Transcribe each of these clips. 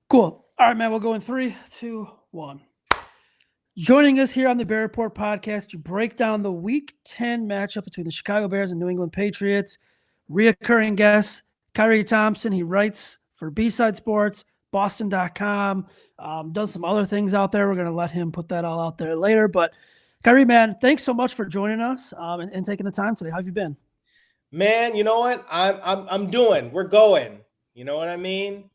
Cool. All right, man. We'll go in 3, 2, 1. Joining us here on the Bear Report podcast to break down the Week 10 matchup between the Chicago Bears and New England Patriots. Reoccurring guest, Khari Thompson. He writes for B-Side Sports, Boston.com, does some other things out there. We're going to let him put that all out there later. But Khari, man, thanks so much for joining us and taking the time today. How have you been? Man, you know what? I'm doing. We're going. You know what I mean?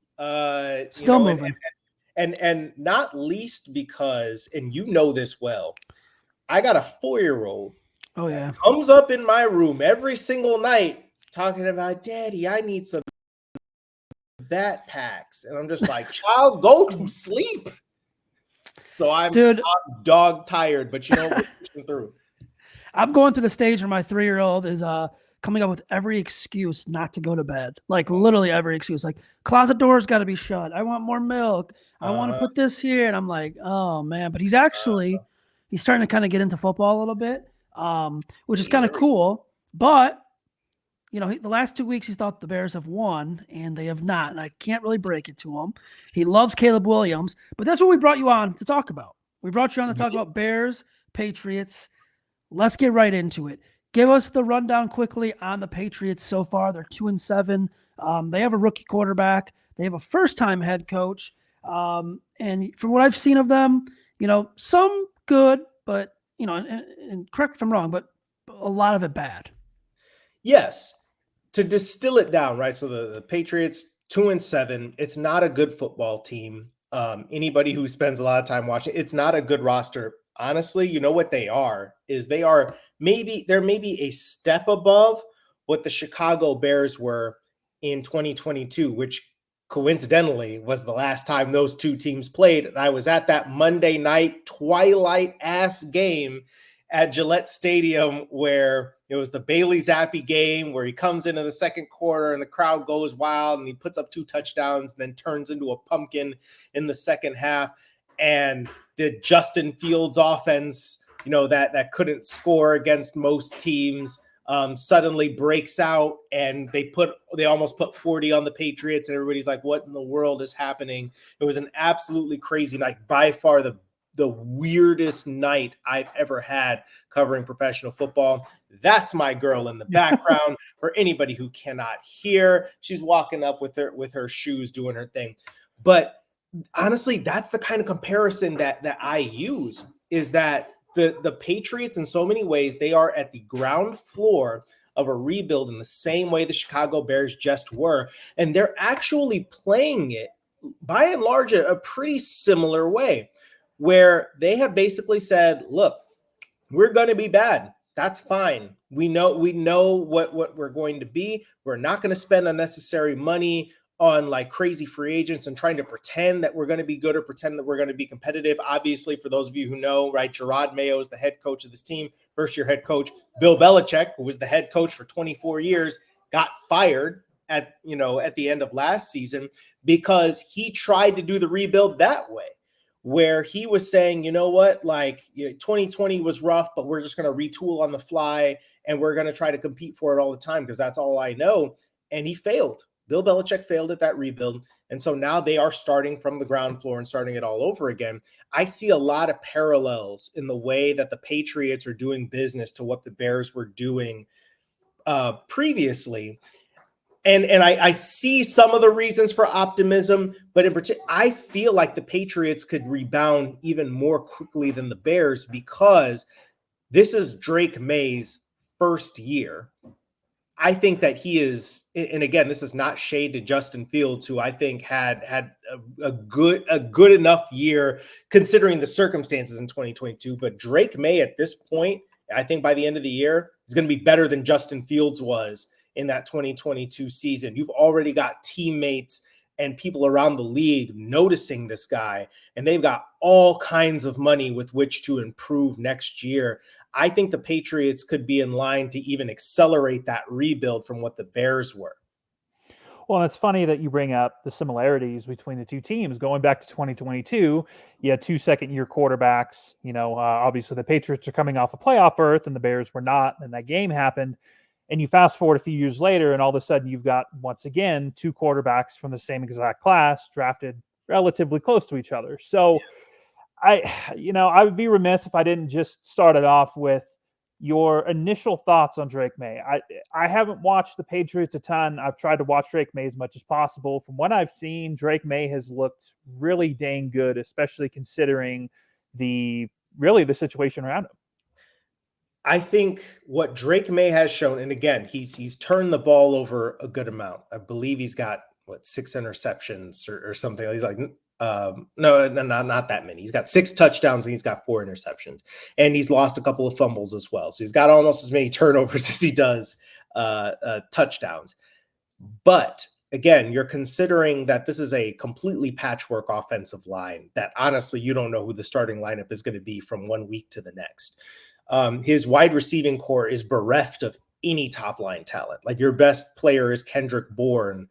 Still moving. And not least because, and you know this well, I got a 4-year-old. Oh yeah, that comes up in my room every single night talking about, Daddy, I need some that packs, and I'm just like, child, go to sleep. So I'm dog tired, but you know, we're pushing through. I'm going through the stage where my 3-year-old is coming up with every excuse not to go to bed. Like literally every excuse. Like closet door's got to be shut. I want more milk. I want to put this here. And I'm like, oh man. But he's actually he's starting to kind of get into football a little bit, which is kind of cool. But you know, the last 2 weeks he's thought the Bears have won, and they have not. And I can't really break it to him. He loves Caleb Williams, but that's what we brought you on to talk about. We brought you on to talk about Bears, Patriots. Let's get right into it. Give us the rundown quickly on the Patriots so far. They're 2-7. They have a rookie quarterback. They have a first-time head coach. And from what I've seen of them, you know, some good, but, you know, and correct me if I'm wrong, but a lot of it bad. Yes. To distill it down, right? So the Patriots, 2-7. It's not a good football team. Anybody who spends a lot of time watching, it's not a good roster. Honestly, you know what they are is they're maybe a step above what the Chicago Bears were in 2022, which coincidentally was the last time those two teams played. And I was at that Monday night twilight ass game at Gillette Stadium where it was the Bailey Zappi game where he comes into the second quarter and the crowd goes wild and he puts up 2 touchdowns and then turns into a pumpkin in the second half. And the Justin Fields offense, you know, that couldn't score against most teams, suddenly breaks out, and they almost put 40 on the Patriots, and everybody's like, what in the world is happening? It was an absolutely crazy night, by far the weirdest night I've ever had covering professional football. That's my girl in the background. For anybody who cannot hear, she's walking up with her shoes doing her thing. But honestly, that's the kind of comparison that I use, is that the Patriots, in so many ways, they are at the ground floor of a rebuild in the same way the Chicago Bears just were. And they're actually playing it, by and large, a pretty similar way, where they have basically said, look, we're going to be bad. That's fine. We know what we're going to be. We're not going to spend unnecessary money on like crazy free agents and trying to pretend that we're going to be good or pretend that we're going to be competitive. Obviously, for those of you who know, right, Gerard Mayo is the head coach of this team, first-year head coach. Bill Belichick, who was the head coach for 24 years, got fired at the end of last season because he tried to do the rebuild that way, where he was saying, you know what, like 2020 was rough, but we're just going to retool on the fly and we're going to try to compete for it all the time because that's all I know. And he failed. Bill Belichick failed at that rebuild. And so now they are starting from the ground floor and starting it all over again. I see a lot of parallels in the way that the Patriots are doing business to what the Bears were doing previously. And I see some of the reasons for optimism, but in particular, I feel like the Patriots could rebound even more quickly than the Bears because this is Drake May's first year. I think that he is, and again, this is not shade to Justin Fields, who I think had a good enough year considering the circumstances in 2022. But Drake May at this point, I think by the end of the year, is going to be better than Justin Fields was in that 2022 season. You've already got teammates and people around the league noticing this guy, and they've got all kinds of money with which to improve next year. I think the Patriots could be in line to even accelerate that rebuild from what the Bears were. Well, it's funny that you bring up the similarities between the two teams. Going back to 2022, you had 2 second-year quarterbacks. Obviously the Patriots are coming off a playoff berth and the Bears were not, and that game happened. And you fast forward a few years later, and all of a sudden you've got, once again, 2 quarterbacks from the same exact class drafted relatively close to each other. So I would be remiss if I didn't just start it off with your initial thoughts on Drake May. I haven't watched the Patriots a ton. I've tried to watch Drake May as much as possible. From what I've seen, Drake May has looked really dang good, especially considering the situation around him. I think what Drake May has shown, and again, he's turned the ball over a good amount. I believe he's got 6 interceptions or something. He's like, no, not that many. He's got 6 touchdowns and he's got 4 interceptions, and he's lost a couple of fumbles as well. So he's got almost as many turnovers as he does touchdowns. But again, you're considering that this is a completely patchwork offensive line that honestly, you don't know who the starting lineup is going to be from one week to the next. His wide receiving core is bereft of any top line talent. Like, your best player is Kendrick Bourne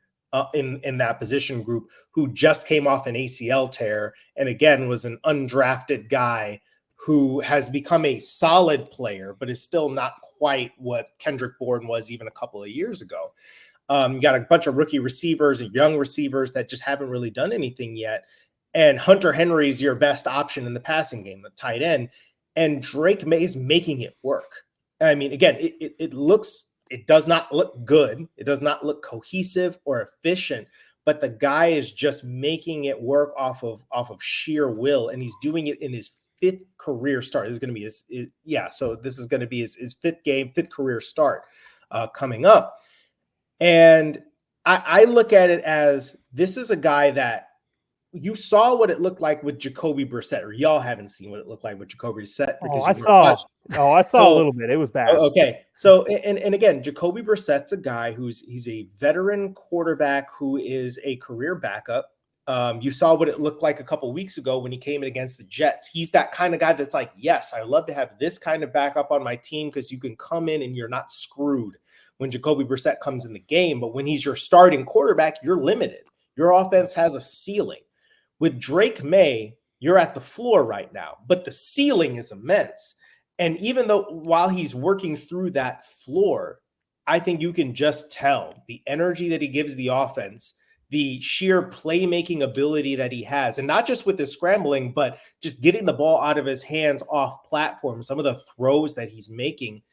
in that position group, who just came off an ACL tear and again was an undrafted guy who has become a solid player, but is still not quite what Kendrick Bourne was even a couple of years ago. You got a bunch of rookie receivers and young receivers that just haven't really done anything yet. And Hunter Henry is your best option in the passing game, the tight end. And Drake May is making it work. I mean, again, it does not look good. It does not look cohesive or efficient, but the guy is just making it work off of sheer will. And he's doing it in his 5th career start. This is going to be so this is going to be his 5th career start coming up. And I look at it as, this is a guy that you saw what it looked like with Jacoby Brissett, or y'all haven't seen what it looked like with Jacoby Brissett. I saw a little bit. It was bad. Okay. So, and again, Jacoby Brissett's a guy he's a veteran quarterback who is a career backup. You saw what it looked like a couple of weeks ago when he came in against the Jets. He's that kind of guy that's like, yes, I love to have this kind of backup on my team because you can come in and you're not screwed when Jacoby Brissett comes in the game. But when he's your starting quarterback, you're limited. Your offense has a ceiling. With Drake May, you're at the floor right now, but the ceiling is immense. And even though while he's working through that floor, I think you can just tell the energy that he gives the offense, the sheer playmaking ability that he has, and not just with his scrambling, but just getting the ball out of his hands off platform, some of the throws that he's making.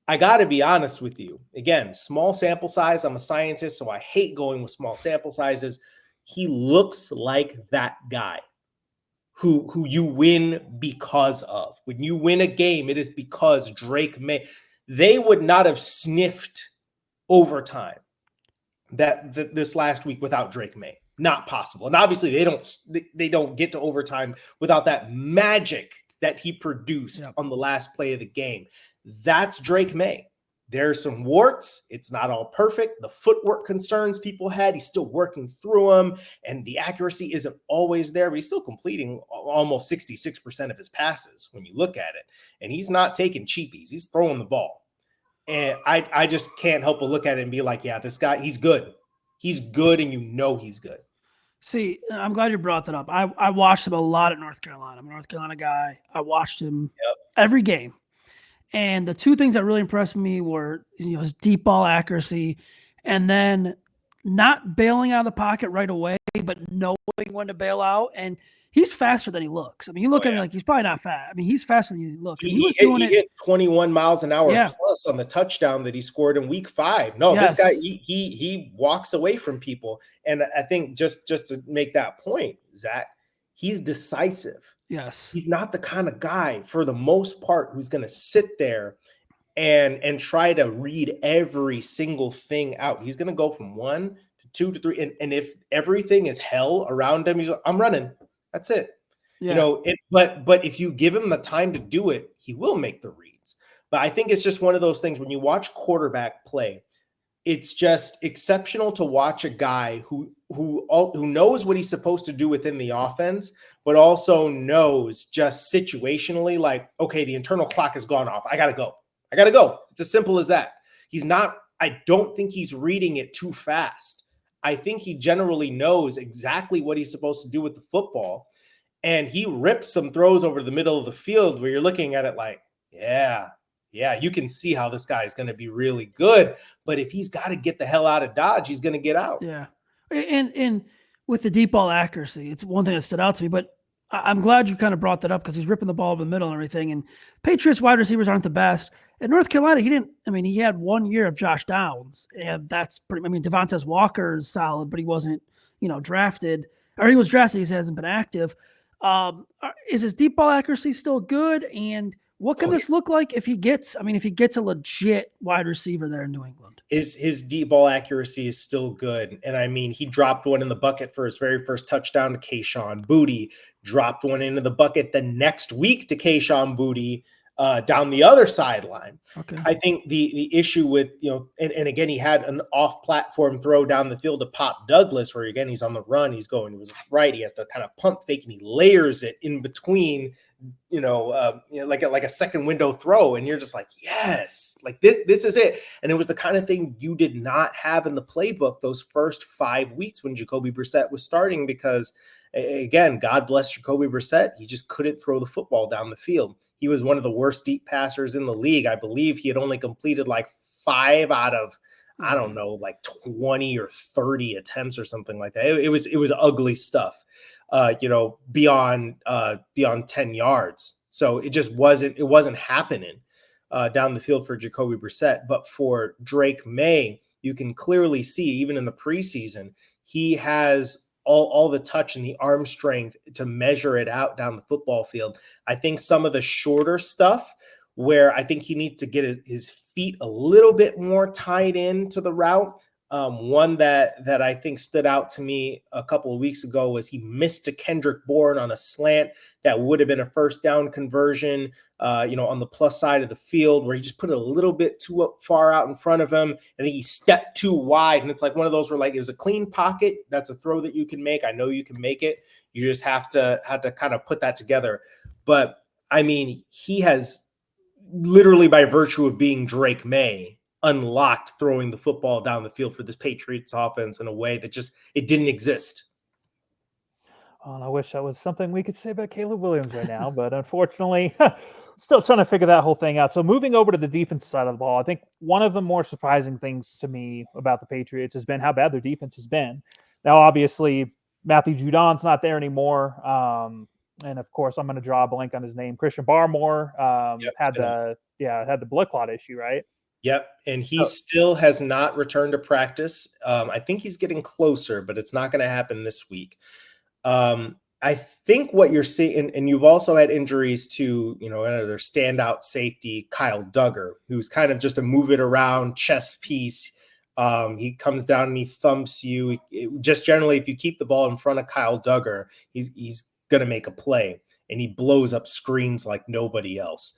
I got to be honest with you. Again, small sample size. I'm a scientist, so I hate going with small sample sizes. He looks like that guy who you win because of. When you win a game, it is because Drake May. They would not have sniffed overtime this last week without Drake May. Not possible. And obviously they don't get to overtime without that magic that he produced on the last play of the game. That's Drake May. There's some warts. It's not all perfect. The footwork concerns people had, he's still working through them, and the accuracy isn't always there, but he's still completing almost 66% of his passes when you look at it. And he's not taking cheapies. He's throwing the ball. And I just can't help but look at it and be like, yeah, this guy, he's good. He's good, and you know he's good. See, I'm glad you brought that up. I watched him a lot at North Carolina. I'm a North Carolina guy. I watched him every game. And the 2 things that really impressed me were, his deep ball accuracy, and then not bailing out of the pocket right away, but knowing when to bail out. And he's faster than he looks. I mean, you look at him like he's probably not fast. I mean, he's faster than he looks. He hit 21 miles an hour plus on the touchdown that he scored in week 5. No, this guy, he walks away from people. And I think just to make that point, Zach, he's decisive. Yes. He's not the kind of guy, for the most part, who's going to sit there and try to read every single thing out. He's going to go from 1 to 2 to 3. And if everything is hell around him, he's like, I'm running. That's it. Yeah. But if you give him the time to do it, he will make the reads. But I think it's just one of those things when you watch quarterback play, it's just exceptional to watch a guy who knows what he's supposed to do within the offense, but also knows just situationally, like, okay, the internal clock has gone off. I got to go. It's as simple as that. I don't think he's reading it too fast. I think he generally knows exactly what he's supposed to do with the football. And he rips some throws over the middle of the field where you're looking at it like, yeah, you can see how this guy is going to be really good. But if he's got to get the hell out of Dodge, he's going to get out. Yeah. And with the deep ball accuracy, it's one thing that stood out to me, but I'm glad you kind of brought that up because he's ripping the ball over the middle and everything. And Patriots wide receivers aren't the best. In North Carolina, he had 1 year of Josh Downs, and that's pretty, Devontae Walker is solid, but he wasn't, drafted, or he was drafted. He hasn't been active. Is his deep ball accuracy still good? And what can this look like if he gets a legit wide receiver there in New England? His deep ball accuracy is still good. And he dropped one in the bucket for his very first touchdown to Kayshon Boutte, dropped one into the bucket the next week to Kayshon Boutte down the other sideline. Okay. I think the issue with, and again, he had an off-platform throw down the field to Pop Douglas, where again, he's on the run, he's going to his right, he has to kind of pump fake, and he layers it in between, like a second window throw, and you're just like, yes, like this is it. And it was the kind of thing you did not have in the playbook those first 5 weeks when Jacoby Brissett was starting, because again, God bless Jacoby Brissett, he just couldn't throw the football down the field. He was one of the worst deep passers in the league. I believe he had only completed like 5 out of, I don't know, like 20 or 30 attempts or something like that. It was ugly stuff, beyond 10 yards. So it just wasn't happening down the field for Jacoby Brissett. But for Drake May, you can clearly see, even in the preseason, he has all the touch and the arm strength to measure it out down the football field. I think some of the shorter stuff where I think he needs to get his feet a little bit more tied in to the route. One that I think stood out to me a couple of weeks ago was he missed to Kendrick Bourne on a slant that would have been a first down conversion, on the plus side of the field, where he just put it a little bit too far out in front of him, and he stepped too wide. And it's like one of those where, like, it was a clean pocket. That's a throw that you can make. I know you can make it. You just have to kind of put that together. But he has literally, by virtue of being Drake May, unlocked throwing the football down the field for this Patriots offense in a way that just, it didn't exist. Oh, and I wish that was something we could say about Caleb Williams right now, but unfortunately, still trying to figure that whole thing out. So moving over to the defense side of the ball, I think one of the more surprising things to me about the Patriots has been how bad their defense has been. Now, obviously, Matthew Judon's not there anymore. And of course, I'm going to draw a blank on his name. Christian Barmore had the blood clot issue, right? Yep. And he still has not returned to practice. I think he's getting closer, but it's not going to happen this week. I think what you're seeing, and you've also had injuries to, their standout safety, Kyle Duggar, who's kind of just a move it around chess piece. He comes down and he thumps you. Just generally, if you keep the ball in front of Kyle Duggar, he's going to make a play, and he blows up screens like nobody else.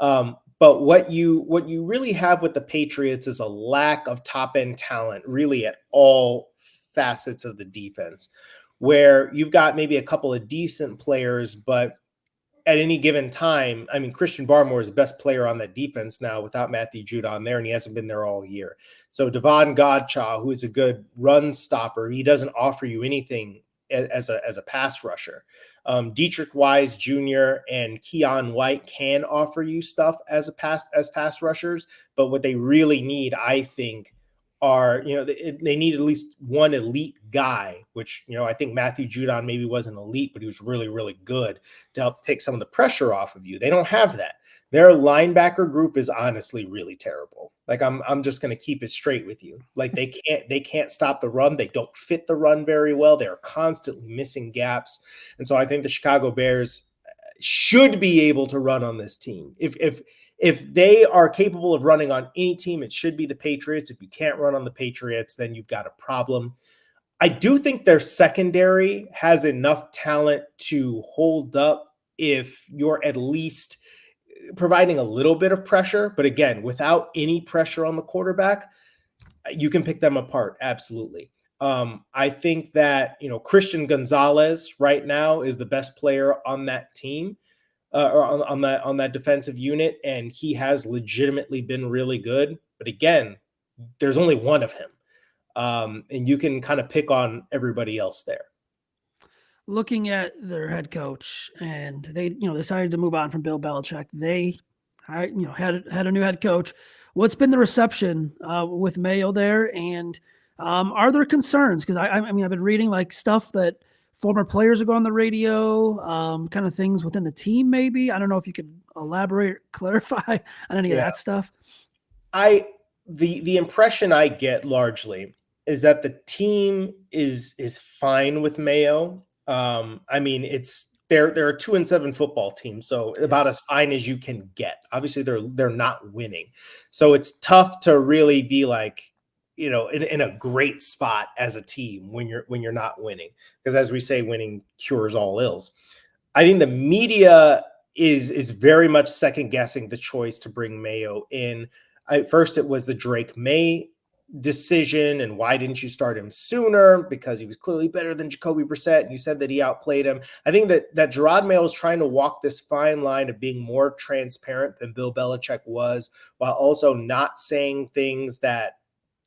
But what you really have with the Patriots is a lack of top end talent, really at all facets of the defense, where you've got maybe a couple of decent players, but at any given time, Christian Barmore is the best player on that defense now without Matthew Judon there, and he hasn't been there all year. So Devon Godchaux, who is a good run stopper, he doesn't offer you anything as a pass rusher. Dietrich Wise Jr. and Keon White can offer you stuff as pass rushers, but what they really need, I think, are, they need at least one elite guy, which, I think Matthew Judon maybe wasn't elite, but he was really, really good to help take some of the pressure off of you. They don't have that. Their linebacker group is honestly really terrible. Like, I'm just going to keep it straight with you. Like, they can't stop the run. They don't fit the run very well. They're constantly missing gaps. And so I think the Chicago Bears should be able to run on this team. If they are capable of running on any team, it should be the Patriots. If you can't run on the Patriots, then you've got a problem. I do think their secondary has enough talent to hold up if you're at least providing a little bit of pressure. But again, without any pressure on the quarterback, you can pick them apart. Absolutely. I think that, Christian Gonzalez right now is the best player on that team. Or on that defensive unit, and he has legitimately been really good. But again, there's only one of him, and you can kind of pick on everybody else there. Looking at their head coach, and they decided to move on from Bill Belichick. They had a new head coach. What's been the reception with Mayo there, and Are there concerns? Because I mean, I've been reading like stuff that former players are going on the radio, kind of things within the team. Maybe I don't know if you could elaborate, clarify on any of that stuff. The impression I get largely is that the team is fine with Mayo. I mean, they're a 2-7 football team, so about as fine as you can get. Obviously, they're not winning, so it's tough to really be like, you know, in a great spot as a team when you're not winning, because as we say, winning cures all ills. I think the media is very much second guessing the choice to bring Mayo in. At first, it was the Drake May decision, and why didn't you start him sooner? Because he was clearly better than Jacoby Brissett, and you said that he outplayed him. I think that Gerard Mayo is trying to walk this fine line of being more transparent than Bill Belichick was, while also not saying things that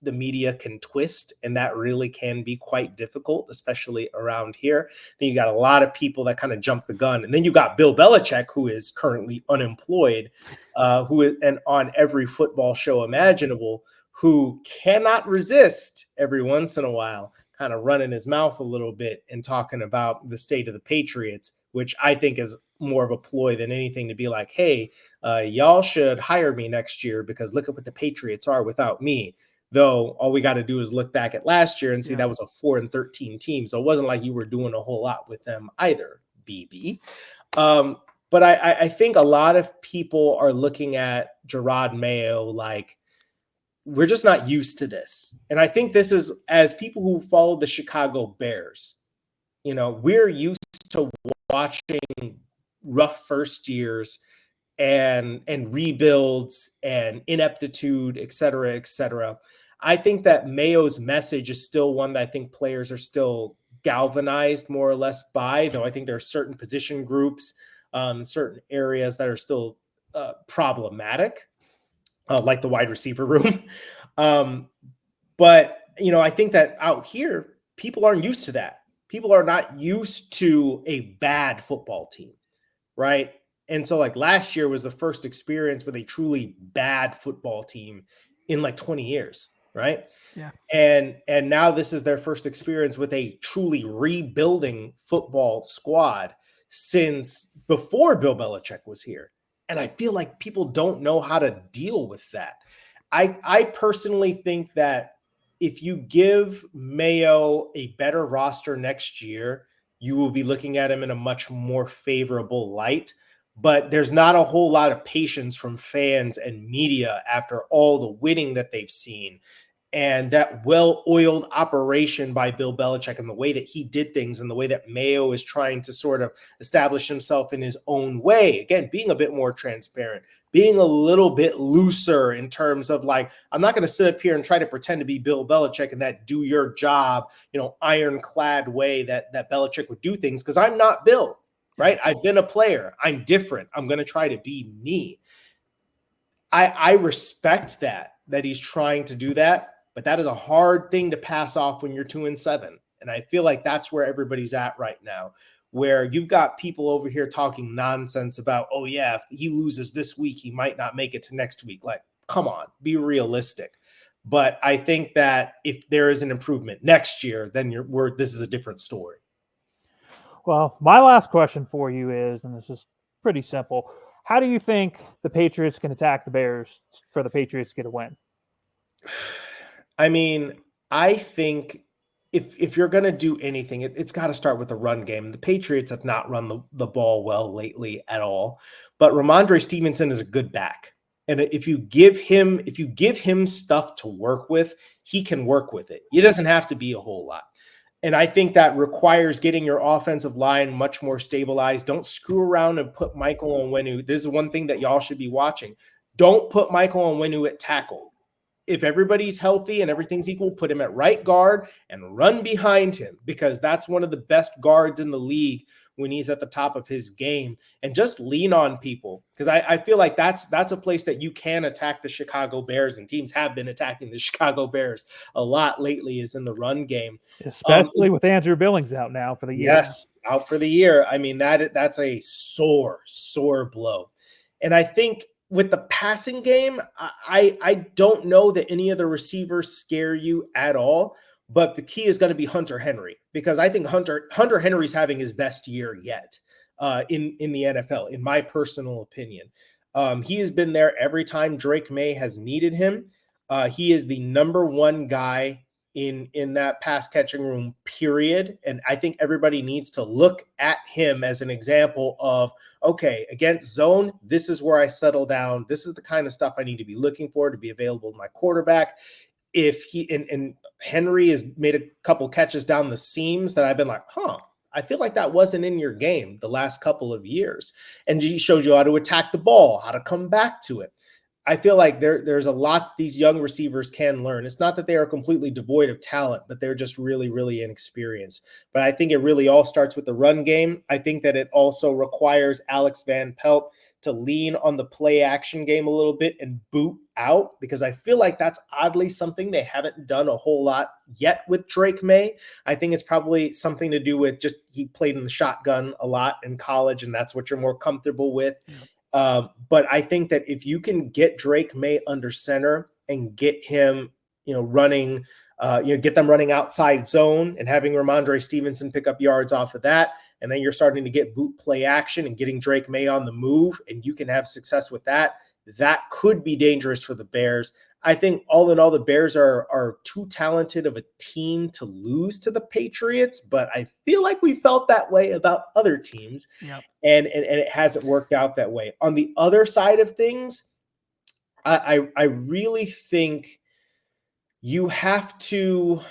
the media can twist, and that really can be quite difficult, especially around here. Then you got a lot of people that kind of jump the gun, and then you got Bill Belichick, who is currently unemployed, who is and on every football show imaginable, who cannot resist every once in a while kind of running his mouth a little bit and talking about the state of the Patriots, which I think is more of a ploy than anything, to be like, hey, y'all should hire me next year because look at what the Patriots are without me. Though all we got to do is look back at last year and see that was a 4-13 team. So it wasn't like you were doing a whole lot with them either, BB. But I think a lot of people are looking at Gerard Mayo like, we're just not used to this. And I think this is, as people who follow the Chicago Bears, you know, we're used to watching rough first years and rebuilds and ineptitude, et cetera, et cetera. I think that Mayo's message is still one that I think players are still galvanized more or less by, though I think there are certain position groups, certain areas that are still problematic, like the wide receiver room. But, you know, I think that out here, people aren't used to that. People are not used to a bad football team, right? And so like last year was the first experience with a truly bad football team in like 20 years, right? Yeah. And now this is their first experience with a truly rebuilding football squad since before Bill Belichick was here. And I feel like people don't know how to deal with that. I personally think that if you give Mayo a better roster next year, you will be looking at him in a much more favorable light. But there's not a whole lot of patience from fans and media after all the winning that they've seen and that well-oiled operation by Bill Belichick and the way that he did things and the way that Mayo is trying to sort of establish himself in his own way. Again, being a bit more transparent, being a little bit looser in terms of like, I'm not going to sit up here and try to pretend to be Bill Belichick and that do your job, you know, ironclad way that Belichick would do things, because I'm not Bill. Right? I've been a player. I'm different. I'm going to try to be me. I respect that he's trying to do that, but that is a hard thing to pass off when you're 2-7. And I feel like that's where everybody's at right now, where you've got people over here talking nonsense about, oh yeah, if he loses this week, he might not make it to next week. Like, come on, be realistic. But I think that if there is an improvement next year, then this is a different story. Well, my last question for you is, and this is pretty simple, how do you think the Patriots can attack the Bears for the Patriots to get a win? I mean, I think if you're going to do anything, it's got to start with the run game. The Patriots have not run the ball well lately at all, but Ramondre Stevenson is a good back. And if you give him stuff to work with, he can work with it. It doesn't have to be a whole lot. And I think that requires getting your offensive line much more stabilized. Don't screw around and put Michael Onwenu. This is one thing that y'all should be watching. Don't put Michael Onwenu at tackle. If everybody's healthy and everything's equal, put him at right guard and run behind him, because that's one of the best guards in the league when he's at the top of his game. And just lean on people, because I feel like that's a place that you can attack the Chicago Bears, and teams have been attacking the Chicago Bears a lot lately, is in the run game. Especially with Andrew Billings out now for the year. Yes, out for the year. I mean, that's a sore blow. And I think with the passing game, I don't know that any of the receivers scare you at all. But the key is going to be Hunter Henry, because I think Hunter Henry's having his best year yet in the NFL, in my personal opinion. He has been there every time Drake May has needed him. He is the number one guy in that pass catching room, period. And I think everybody needs to look at him as an example of, okay, against zone, this is where I settle down. This is the kind of stuff I need to be looking for to be available to my quarterback. If he and Henry has made a couple catches down the seams that I've been like, I feel like that wasn't in your game the last couple of years. And he shows you how to attack the ball, how to come back to it. I feel like there's a lot these young receivers can learn. It's not that they are completely devoid of talent, but they're just really, really inexperienced. But I think it really all starts with the run game. I think that it also requires Alex Van Pelt to lean on the play action game a little bit and boot out, because I feel like that's oddly something they haven't done a whole lot yet with Drake May. I think it's probably something to do with just he played in the shotgun a lot in college, and that's what you're more comfortable with. Yeah. But I think that if you can get Drake May under center and get him, running, get them running outside zone and having Ramondre Stevenson pick up yards off of that, and then you're starting to get boot play action and getting Drake May on the move, and you can have success with that, that could be dangerous for the Bears. I think all in all, the Bears are too talented of a team to lose to the Patriots, but I feel like we felt that way about other teams. Yep. And it hasn't worked out that way. On the other side of things, I really think you have to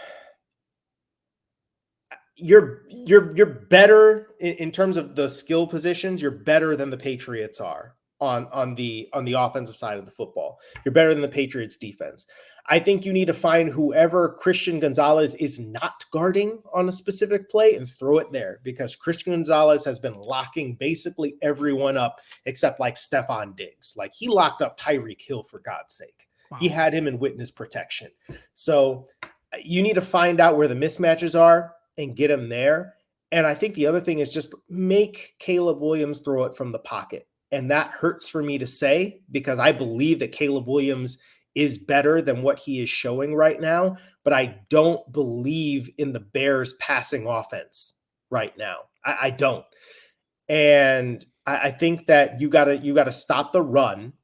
you're better in terms of the skill positions. You're better than the Patriots are on the offensive side of the football. You're better than the Patriots defense. I think you need to find whoever Christian Gonzalez is not guarding on a specific play and throw it there, because Christian Gonzalez has been locking basically everyone up except like Stephon Diggs. Like, he locked up Tyreek Hill, for God's sake. Wow. He had him in witness protection. So you need to find out where the mismatches are and get him there. And I think the other thing is just make Caleb Williams throw it from the pocket. And that hurts for me to say, because I believe that Caleb Williams is better than what he is showing right now, but I don't believe in the Bears passing offense right now. I don't. And I think that you gotta stop the run,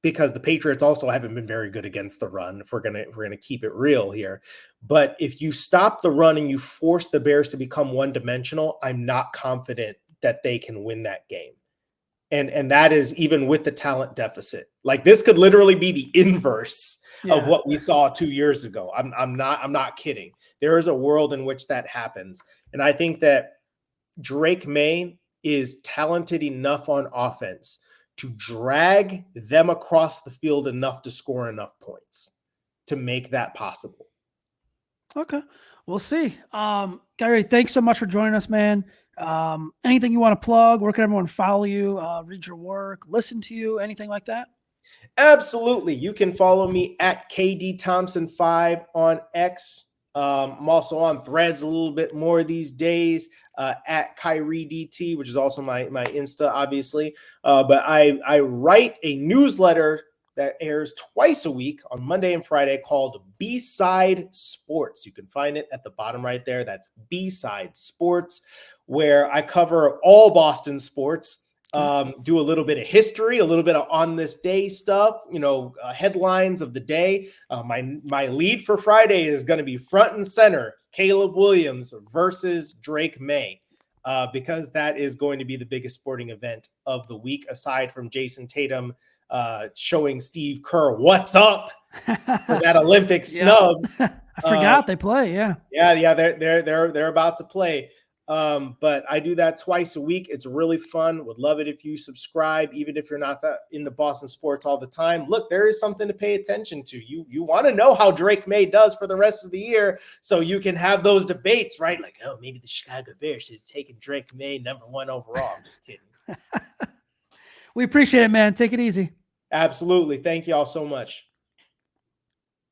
because the Patriots also haven't been very good against the run, if we're gonna keep it real here. But if you stop the run and you force the Bears to become one-dimensional, I'm not confident that they can win that game. And that is even with the talent deficit. Like, this could literally be the inverse of what we saw 2 years ago. I'm not kidding. There is a world in which that happens. And I think that Drake May is talented enough on offense to drag them across the field enough to score enough points to make that possible. Okay. We'll see. Khari, thanks so much for joining us, man. Anything you want to plug? Where can everyone follow you, read your work, listen to you, anything like that? Absolutely. You can follow me at KD Thompson 5 on X. I'm also on Threads a little bit more these days, at Khari DT, which is also my Insta, obviously. But I write a newsletter that airs twice a week on Monday and Friday called B-Side Sports. You can find it at the bottom right there. That's B-Side Sports, where I cover all Boston sports, do a little bit of history, a little bit of on this day stuff, headlines of the day. My lead for Friday is going to be front and center, Caleb Williams versus Drake May, because that is going to be the biggest sporting event of the week, aside from Jason Tatum showing Steve Kerr what's up for that Olympic snub. I forgot they play. Yeah, they're about to play. But I do that twice a week. It's really fun. Would love it if you subscribe, even if you're not that into Boston sports all the time. Look, there is something to pay attention to. You want to know how Drake May does for the rest of the year, so you can have those debates, right? Like, oh, maybe the Chicago Bears should have taken Drake May #1 overall. I'm just kidding. We appreciate it, man. Take it easy. Absolutely. Thank you all so much.